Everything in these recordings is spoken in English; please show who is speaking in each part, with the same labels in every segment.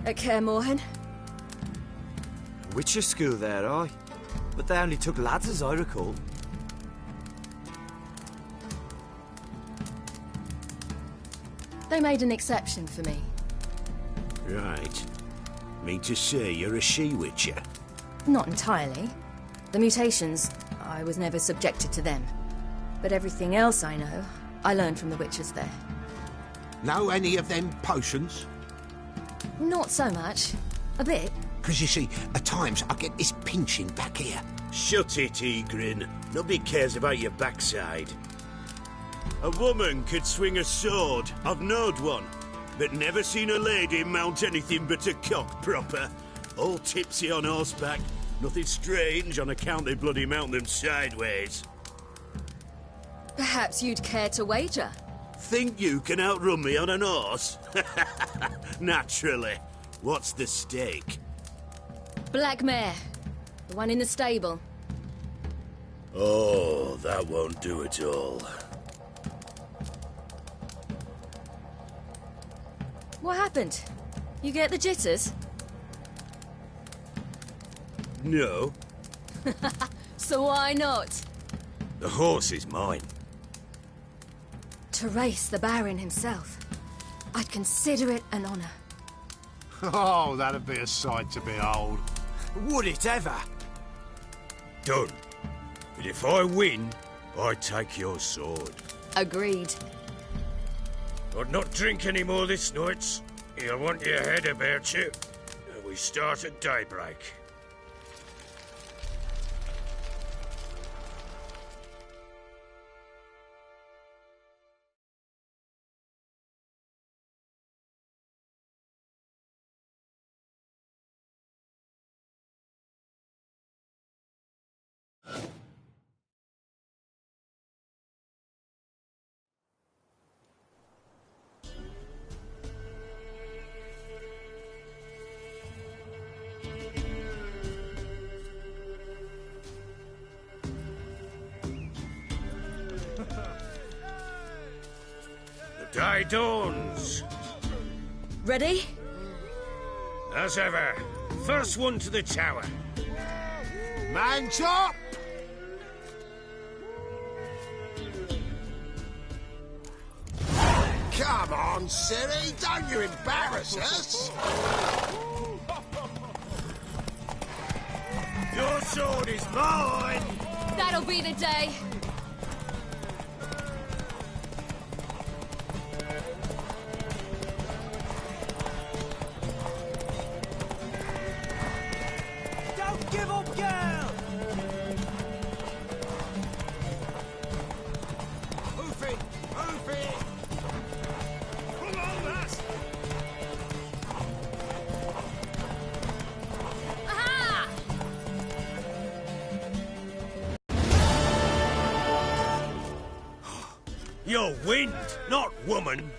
Speaker 1: At Kaer Morhen?
Speaker 2: Witcher school there, aye. But they only took lads, as I recall.
Speaker 1: They made an exception for me.
Speaker 3: Right. Mean to say you're a she-witcher?
Speaker 1: Not entirely. The mutations, I was never subjected to them. But everything else I know, I learned from the witches there.
Speaker 4: Know any of them potions?
Speaker 1: Not so much. A bit.
Speaker 4: Because you see, at times I get this pinching back here.
Speaker 3: Shut it, Egrin. Nobody cares about your backside. A woman could swing a sword. I've knowed one. But never seen a lady mount anything but a cock proper. All tipsy on horseback. Nothing strange on account they bloody mount them sideways.
Speaker 1: Perhaps you'd care to wager?
Speaker 3: Think you can outrun me on an horse? Naturally. What's the stake?
Speaker 1: Black mare. The one in the stable.
Speaker 3: Oh, that won't do it all.
Speaker 1: What happened? You get the jitters?
Speaker 3: No.
Speaker 1: So why not?
Speaker 3: The horse is mine.
Speaker 1: To race the Baron himself. I'd consider it an honor.
Speaker 4: Oh, that'd be a sight to behold.
Speaker 2: Would it ever?
Speaker 3: Done. But if I win, I take your sword.
Speaker 1: Agreed.
Speaker 3: I'd not drink any more this night. You'll want your head about you. We start at daybreak. Day dawns.
Speaker 1: Ready?
Speaker 3: As ever. First one to the tower.
Speaker 4: Man chop! Come on, Siri, don't you embarrass us!
Speaker 3: Your sword is mine!
Speaker 1: That'll be the day.
Speaker 2: Don't give up, girl!
Speaker 4: Move it! Move it!
Speaker 3: Come on, lass!
Speaker 1: Aha!
Speaker 3: You're wind, not woman.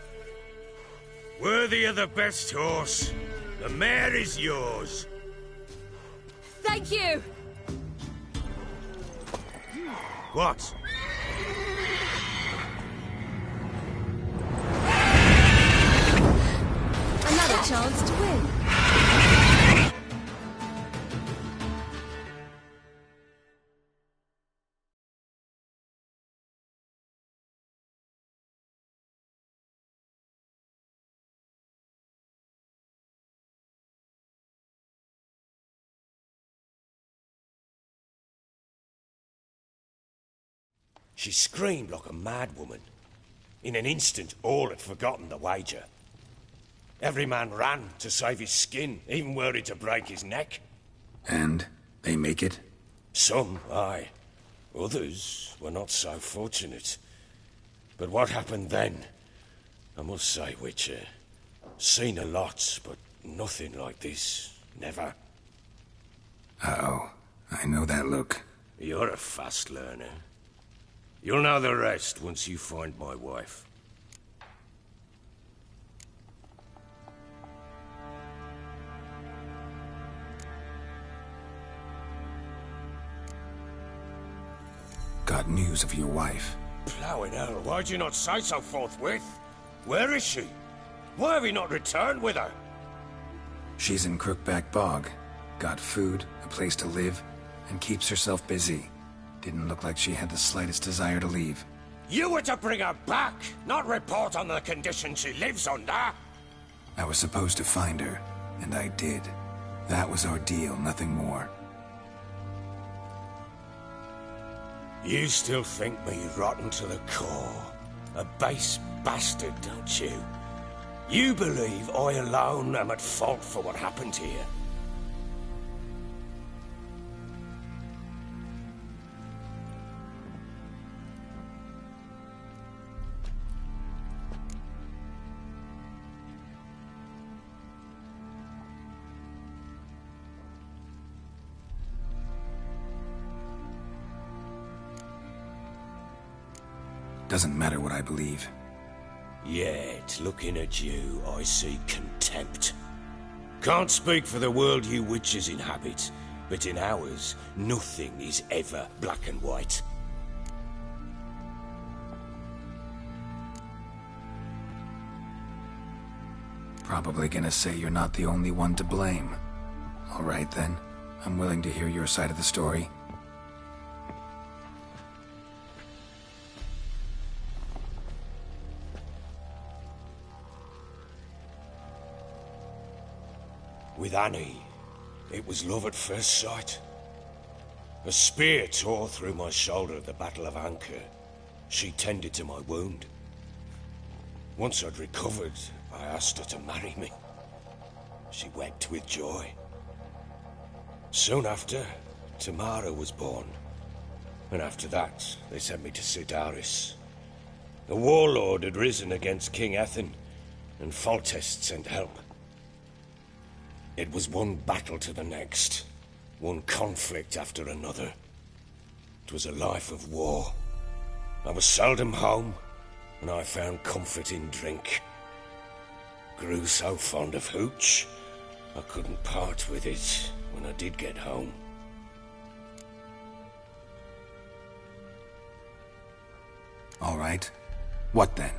Speaker 3: Worthy of the best horse. The mare is yours.
Speaker 1: Thank you!
Speaker 3: What?
Speaker 1: Another chance to win.
Speaker 3: She screamed like a mad woman. In an instant, all had forgotten the wager. Every man ran to save his skin, even were it to break his neck.
Speaker 5: And they make it?
Speaker 3: Some, aye. Others were not so fortunate. But what happened then? I must say, Witcher, seen a lot, but nothing like this. Never.
Speaker 5: Uh-oh. I know that look.
Speaker 3: You're a fast learner. You'll know the rest once you find my wife.
Speaker 5: Got news of your wife.
Speaker 3: Plowing hell, why'd you not say so forthwith? Where is she? Why have you not returned with her?
Speaker 5: She's in Crookback Bog. Got food, a place to live, and keeps herself busy. Didn't look like she had the slightest desire to leave.
Speaker 6: You were to bring her back, not report on the conditions she lives under.
Speaker 5: I was supposed to find her, and I did. That was our deal, nothing more.
Speaker 6: You still think me rotten to the core. A base bastard, don't you? You believe I alone am at fault for what happened here.
Speaker 5: Doesn't matter what I believe.
Speaker 6: Yet, looking at you, I see contempt. Can't speak for the world you witches inhabit, but in ours, nothing is ever black and white.
Speaker 5: Probably gonna say you're not the only one to blame. All right then, I'm willing to hear your side of the story.
Speaker 6: With Annie, it was love at first sight. A spear tore through my shoulder at the Battle of Anchor. She tended to my wound. Once I'd recovered, I asked her to marry me. She wept with joy. Soon after, Tamara was born. And after that, they sent me to Sidaris. A warlord had risen against King Ethan, and Foltest sent help. It was one battle to the next, one conflict after another. It was a life of war. I was seldom home, and I found comfort in drink. Grew so fond of hooch, I couldn't part with it when I did get home.
Speaker 5: All right. What then?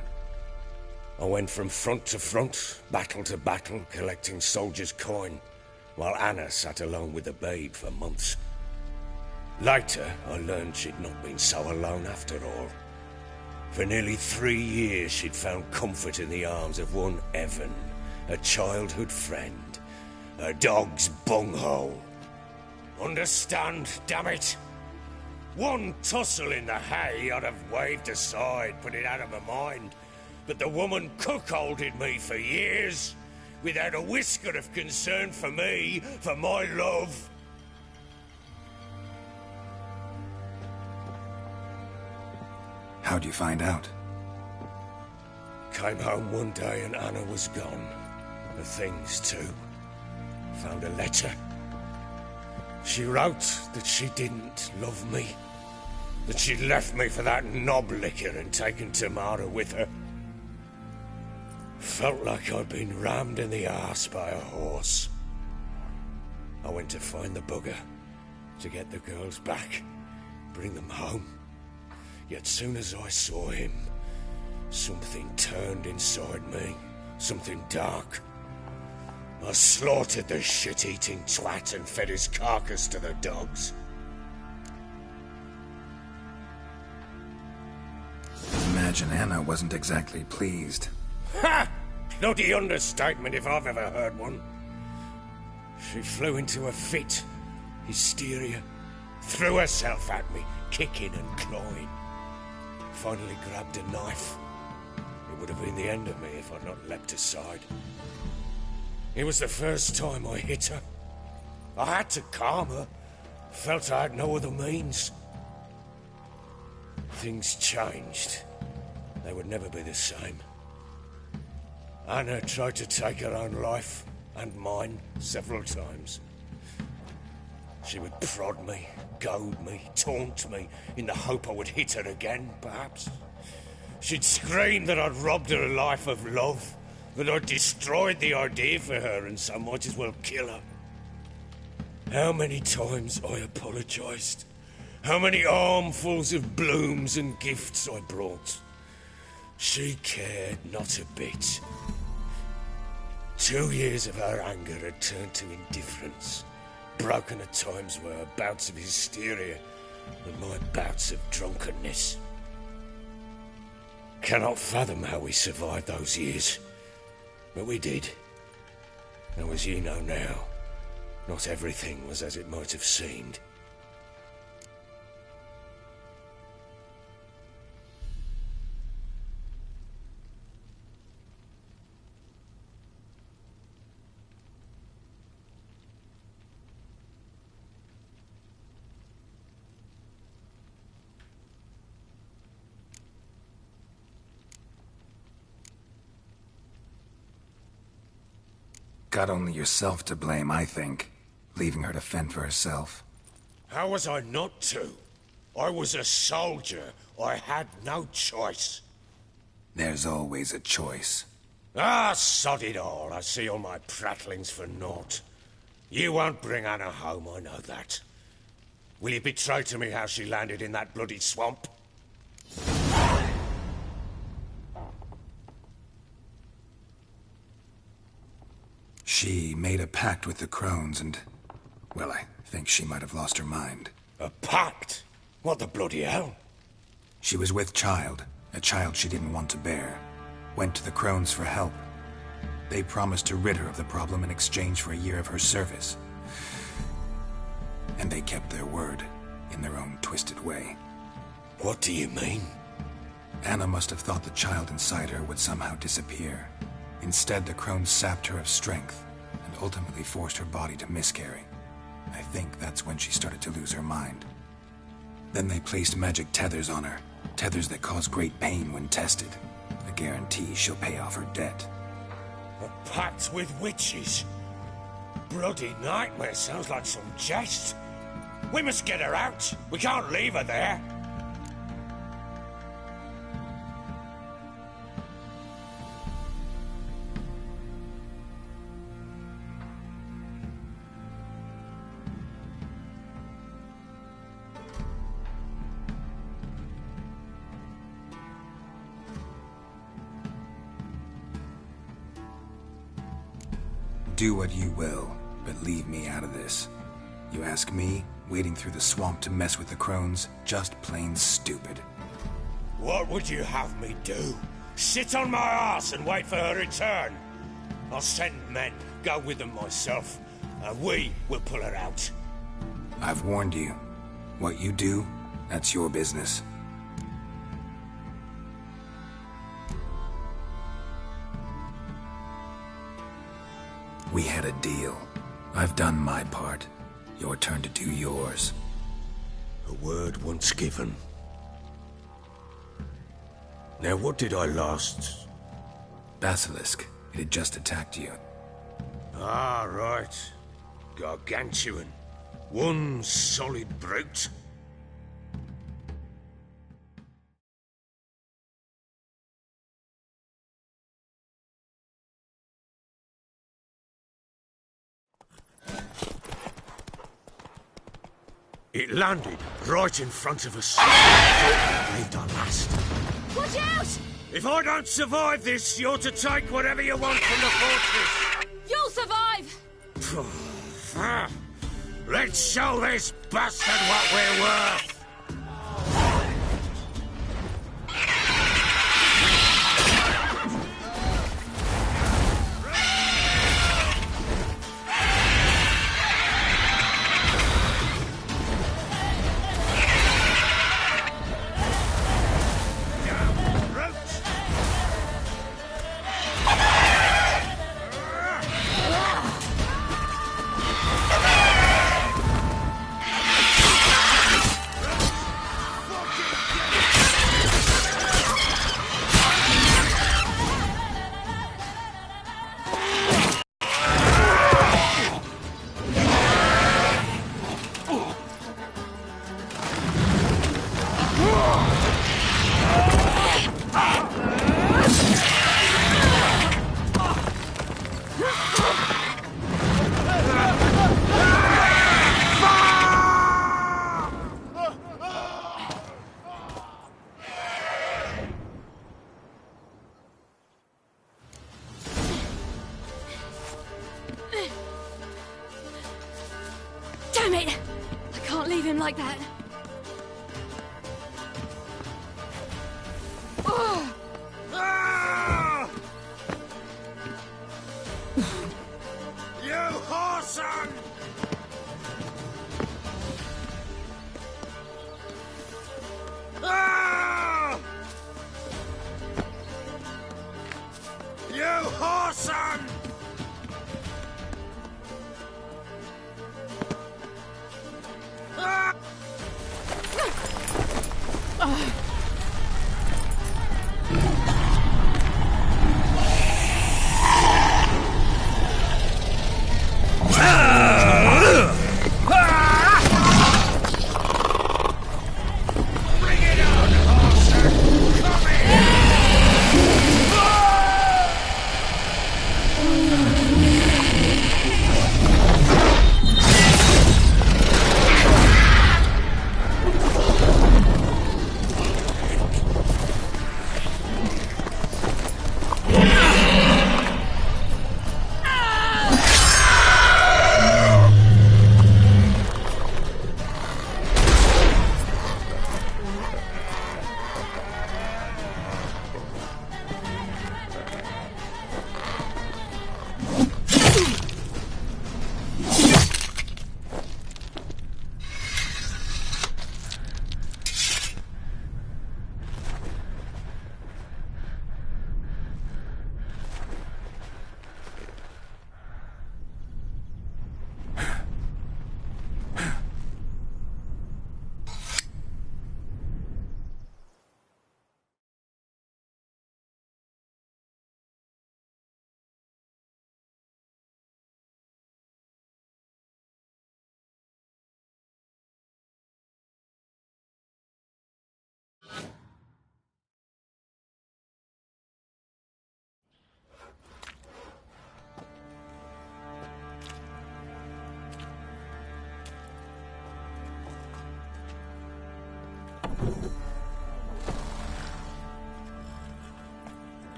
Speaker 6: I went from front to front, battle to battle, collecting soldiers' coin, while Anna sat alone with the babe for months. Later, I learned she'd not been so alone after all. For nearly 3 years, she'd found comfort in the arms of one Evan, a childhood friend, a dog's bunghole. Understand, damn it? One tussle in the hay I'd have waved aside, put it out of my mind. But the woman cuckolded me for years, without a whisker of concern for me, for my love.
Speaker 5: How'd you find out?
Speaker 6: Came home one day and Anna was gone. The things too. Found a letter. She wrote that she didn't love me. That she'd left me for that knob licker and taken Tamara with her. Felt like I'd been rammed in the arse by a horse. I went to find the bugger, to get the girls back, bring them home. Yet soon as I saw him, something turned inside me, something dark. I slaughtered the shit-eating twat and fed his carcass to the dogs.
Speaker 5: Imagine Anna wasn't exactly pleased.
Speaker 6: Ha! Bloody understatement if I've ever heard one. She flew into a fit, hysteria, threw herself at me, kicking and clawing. Finally grabbed a knife. It would have been the end of me if I'd not leapt aside. It was the first time I hit her. I had to calm her. Felt I had no other means. Things changed. They would never be the same. Anna tried to take her own life, and mine, several times. She would prod me, goad me, taunt me, in the hope I would hit her again, perhaps. She'd scream that I'd robbed her a life of love, that I'd destroyed the idea for her, and so might as well kill her. How many times I apologized. How many armfuls of blooms and gifts I brought. She cared not a bit. 2 years of her anger had turned to indifference, broken at times by her bouts of hysteria and my bouts of drunkenness. Cannot fathom how we survived those years, but we did. And as you know now, not everything was as it might have seemed.
Speaker 5: Got only yourself to blame, I think. Leaving her to fend for herself.
Speaker 6: How was I not to? I was a soldier. I had no choice.
Speaker 5: There's always a choice.
Speaker 6: Ah, sod it all. I see all my prattlings for naught. You won't bring Anna home, I know that. Will you betray to me how she landed in that bloody swamp?
Speaker 5: She made a pact with the crones and... well, I think she might have lost her mind.
Speaker 6: A pact? What the bloody hell?
Speaker 5: She was with child, a child she didn't want to bear. Went to the crones for help. They promised to rid her of the problem in exchange for a year of her service. And they kept their word, in their own twisted way.
Speaker 6: What do you mean?
Speaker 5: Anna must have thought the child inside her would somehow disappear. Instead, the crones sapped her of strength, and ultimately forced her body to miscarry. I think that's when she started to lose her mind. Then they placed magic tethers on her, tethers that cause great pain when tested. A guarantee she'll pay off her debt.
Speaker 6: A pact with witches? Bloody nightmare, sounds like some jest. We must get her out. We can't leave her there.
Speaker 5: Do what you will, but leave me out of this. You ask me, wading through the swamp to mess with the crones, just plain stupid.
Speaker 6: What would you have me do? Sit on my ass and wait for her return? I'll send men, go with them myself, and we will pull her out.
Speaker 5: I've warned you. What you do, that's your business. We had a deal. I've done my part. Your turn to do yours.
Speaker 6: A word once given. Now what did I last...
Speaker 5: Basilisk. It had just attacked you.
Speaker 6: Ah, right. Gargantuan. One solid brute. It landed right in front of us. I believed our last.
Speaker 1: Watch out!
Speaker 6: If I don't survive this, you're to take whatever you want from the fortress.
Speaker 1: You'll survive!
Speaker 6: Let's show this bastard what we're worth.
Speaker 1: like that.
Speaker 3: Ah! You whoreson! Ah! You whoreson! Ah!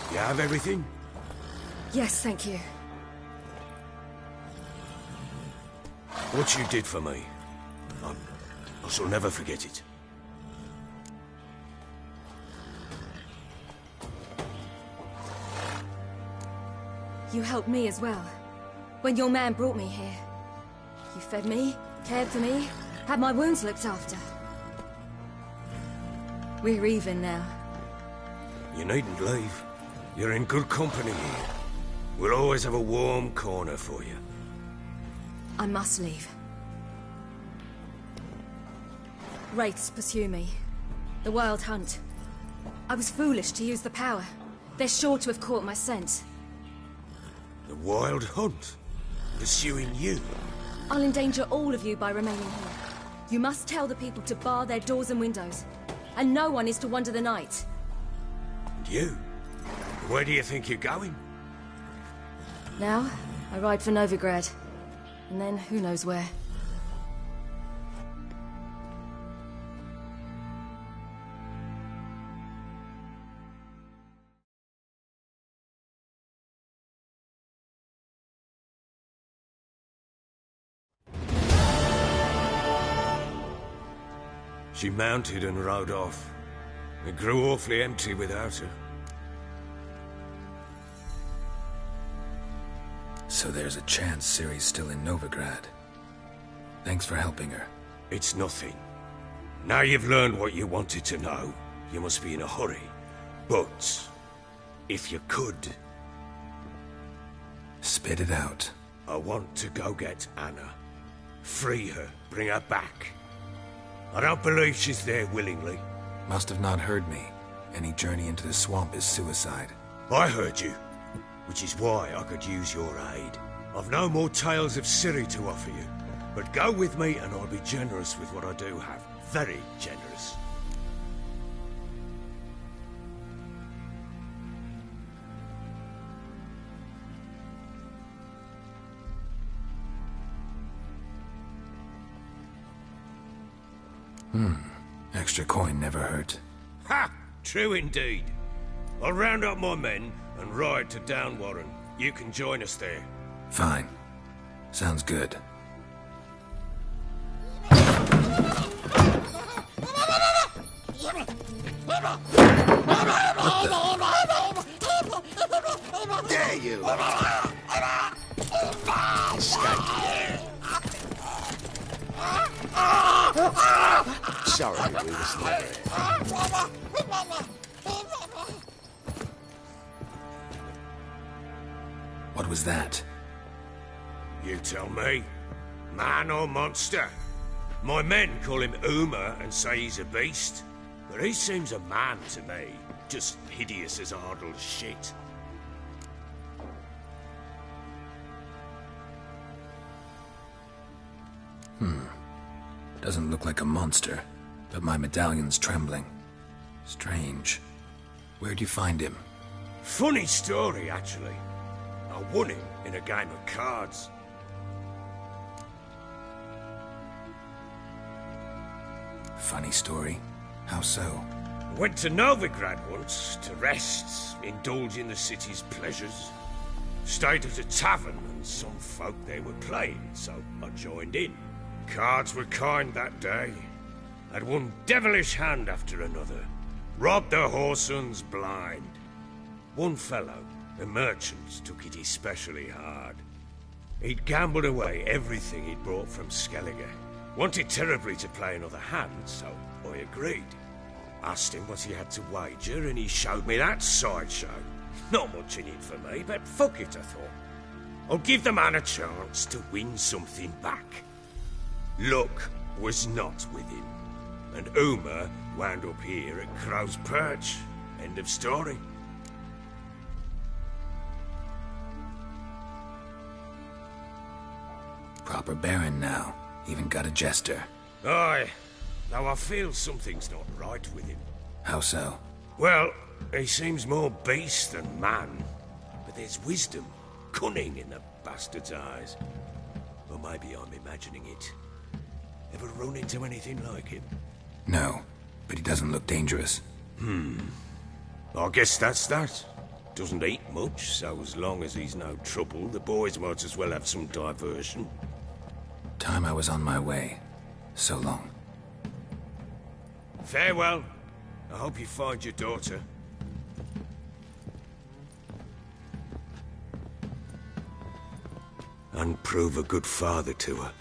Speaker 6: You have everything?
Speaker 1: Yes, thank you.
Speaker 6: What you did for me, I shall never forget it.
Speaker 1: You helped me as well. When your man brought me here. You fed me, cared for me, had my wounds looked after. We're even now.
Speaker 6: You needn't leave. You're in good company here. We'll always have a warm corner for you.
Speaker 1: I must leave. Wraiths pursue me. The Wild Hunt. I was foolish to use the power. They're sure to have caught my scent.
Speaker 6: The Wild Hunt? Pursuing you?
Speaker 1: I'll endanger all of you by remaining here. You must tell the people to bar their doors and windows. And no one is to wander the night.
Speaker 6: And you? Where do you think you're going?
Speaker 1: Now, I ride for Novigrad. And then, who knows where.
Speaker 6: She mounted and rode off. It grew awfully empty without her.
Speaker 5: So there's a chance Ciri's still in Novigrad. Thanks for helping her.
Speaker 6: It's nothing. Now you've learned what you wanted to know, you must be in a hurry. But, if you could...
Speaker 5: Spit it out.
Speaker 6: I want to go get Anna. Free her, bring her back. I don't believe she's there willingly.
Speaker 5: Must have not heard me. Any journey into the swamp is suicide.
Speaker 6: I heard you, which is why I could use your aid. I've no more tales of Ciri to offer you, but go with me and I'll be generous with what I do have. Very generous.
Speaker 5: Extra coin never hurt.
Speaker 6: Ha! True indeed. I'll round up my men and ride to Downwarren. You can join us there.
Speaker 5: Fine. Sounds good.
Speaker 4: Dare you! Escape. Sorry, we was never here.
Speaker 5: What was that?
Speaker 6: You tell me. Man or monster? My men call him Uma and say he's a beast. But he seems a man to me. Just hideous as Ardle's shit.
Speaker 5: Doesn't look like a monster, but my medallion's trembling. Strange. Where'd you find him?
Speaker 6: Funny story, actually. I won him in a game of cards.
Speaker 5: Funny story? How so?
Speaker 6: Went to Novigrad once to rest, indulge in the city's pleasures. Stayed at a tavern and some folk there were playing, so I joined in. Cards were kind that day. Had one devilish hand after another. Robbed the whoresons blind. One fellow, a merchant, took it especially hard. He'd gambled away everything he'd brought from Skellige. Wanted terribly to play another hand, so I agreed. Asked him what he had to wager, and he showed me that sideshow. Not much in it for me, but fuck it, I thought. I'll give the man a chance to win something back. Luck was not with him, and Uma wound up here at Crow's Perch. End of story.
Speaker 5: Proper baron now. Even got a jester.
Speaker 6: Aye, though I feel something's not right with him.
Speaker 5: How so?
Speaker 6: Well, he seems more beast than man, but there's wisdom, cunning in the bastard's eyes. Or maybe I'm imagining it. Ever run into anything like him?
Speaker 5: No, but he doesn't look dangerous.
Speaker 6: I guess that's that. Doesn't eat much, so as long as he's no trouble, the boys might as well have some diversion.
Speaker 5: Time I was on my way. So long.
Speaker 6: Farewell. I hope you find your daughter. And prove a good father to her.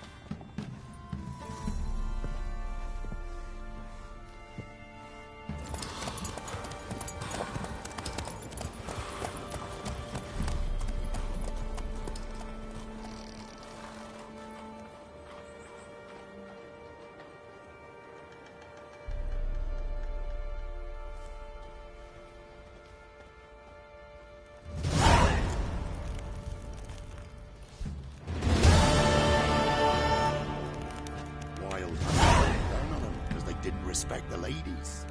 Speaker 4: Respect the ladies.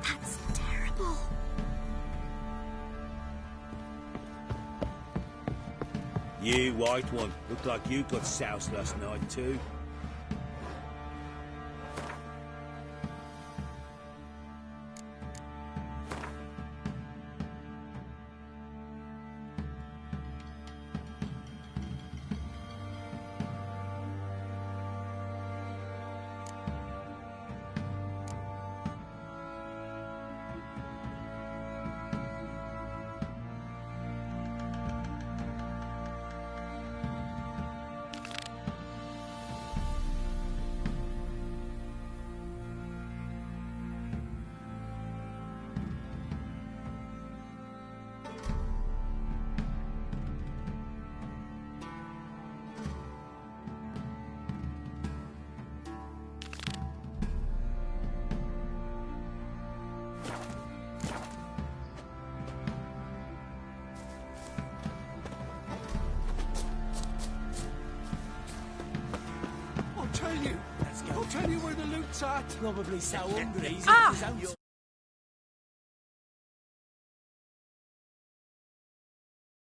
Speaker 1: That's terrible.
Speaker 7: You, white one, look like you got soused last night too.
Speaker 2: I'll tell you where the loot's at.
Speaker 7: Probably so hungry. He's
Speaker 1: Ah!
Speaker 7: his own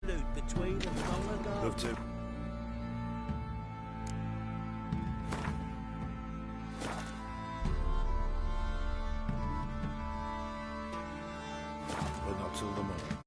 Speaker 7: loot between them long ago.
Speaker 2: Love to. But not till tomorrow.